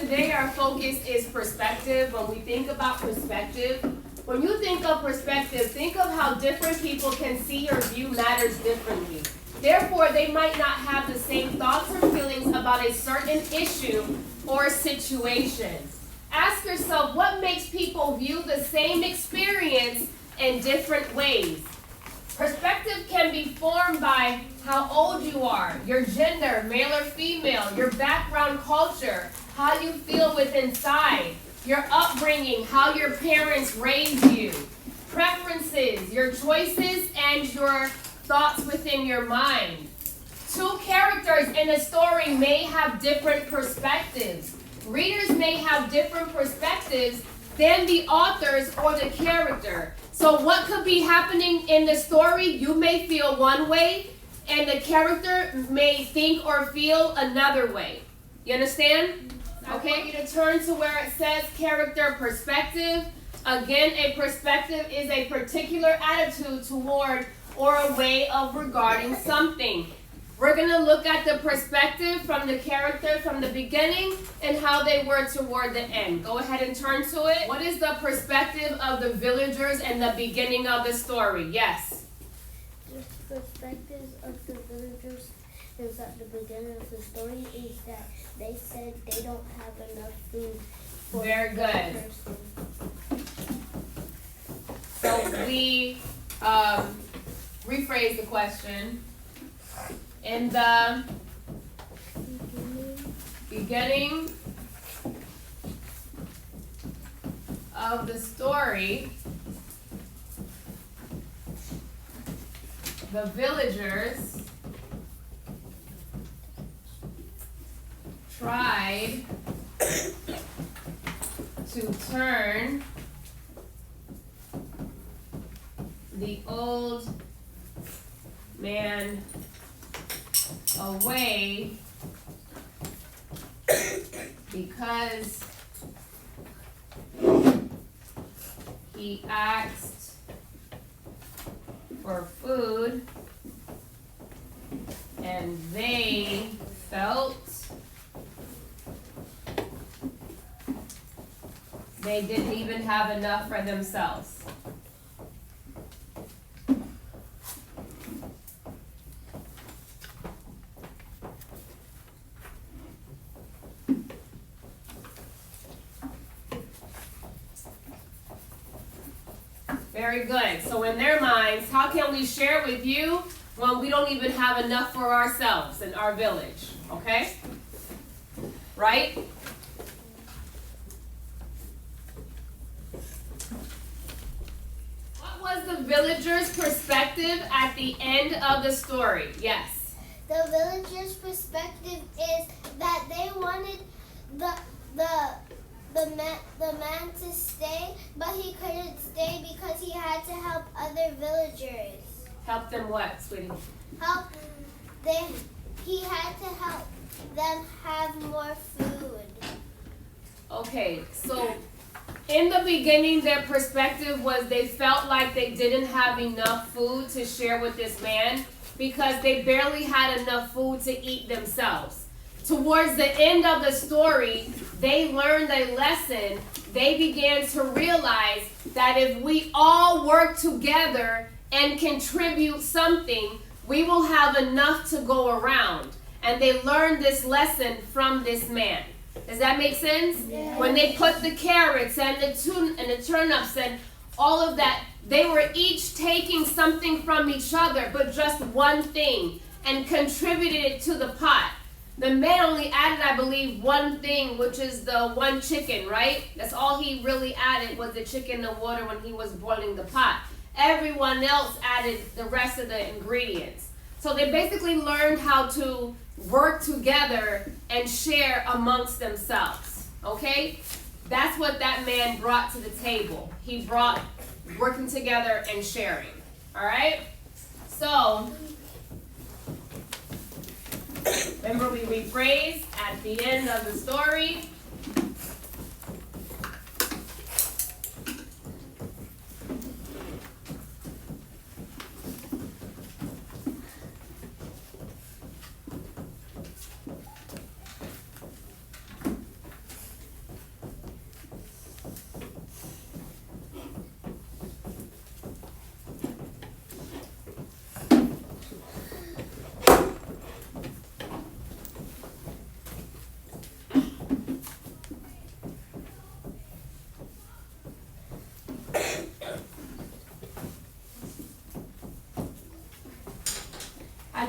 today our focus is perspective. When we think about perspective, when you think of perspective, think of how different people can see or view matters differently. Therefore, they might not have the same thoughts or feelings about a certain issue or situation. Ask yourself, what makes people view the same experience in different ways? Perspective can be formed by how old you are, your gender, male or female, your background culture, how you feel within inside, your upbringing, how your parents raised you, preferences, your choices, and your thoughts within your mind. Two characters in a story may have different perspectives. Readers may have different perspectives than the authors or the character. So what could be happening in the story? You may feel one way, and the character may think or feel another way. You understand? Okay, I want you to turn to where it says character perspective. Again, a perspective is a particular attitude toward or a way of regarding something. We're going to look at the perspective from the character from the beginning and how they were toward the end. Go ahead and turn to it. What is the perspective of the villagers in the beginning of the story? Yes. The perspective of the villagers is at the beginning of the story is that they said they don't have enough food for Very good. person. So we rephrase the question. In the beginning of the story, the villagers tried to turn the old man away because he asked for food and they felt they didn't even have enough for themselves. Very good. So in their minds, how can we share with you when we don't even have enough for ourselves in our village? Okay? Right? What was the villagers' perspective at the end of the story? Yes. The villagers' perspective is that they wanted the man to stay, but he couldn't stay because he had to help other villagers. Help them what, sweetie? He had to help them have more food. Okay, so in the beginning, their perspective was they felt like they didn't have enough food to share with this man because they barely had enough food to eat themselves. Towards the end of the story, they learned a lesson. They began to realize that if we all work together and contribute something, we will have enough to go around. And they learned this lesson from this man. Does that make sense? Yeah. When they put the carrots and the turnips and all of that, they were each taking something from each other, but just one thing, and contributed it to the pot. The man only added, I believe, one thing, which is the one chicken, right? That's all he really added was the chicken and water when he was boiling the pot. Everyone else added the rest of the ingredients. So they basically learned how to work together and share amongst themselves, okay? That's what that man brought to the table. He brought working together and sharing, all right? So, remember we rephrase at the end of the story.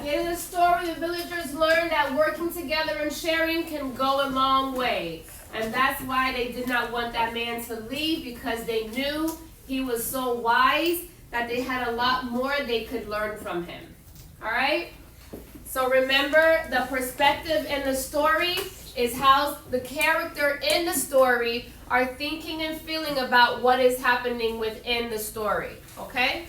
At the end of the story, the villagers learned that working together and sharing can go a long way. And that's why they did not want that man to leave, because they knew he was so wise that they had a lot more they could learn from him. All right? So remember, the perspective in the story is how the character in the story are thinking and feeling about what is happening within the story. Okay?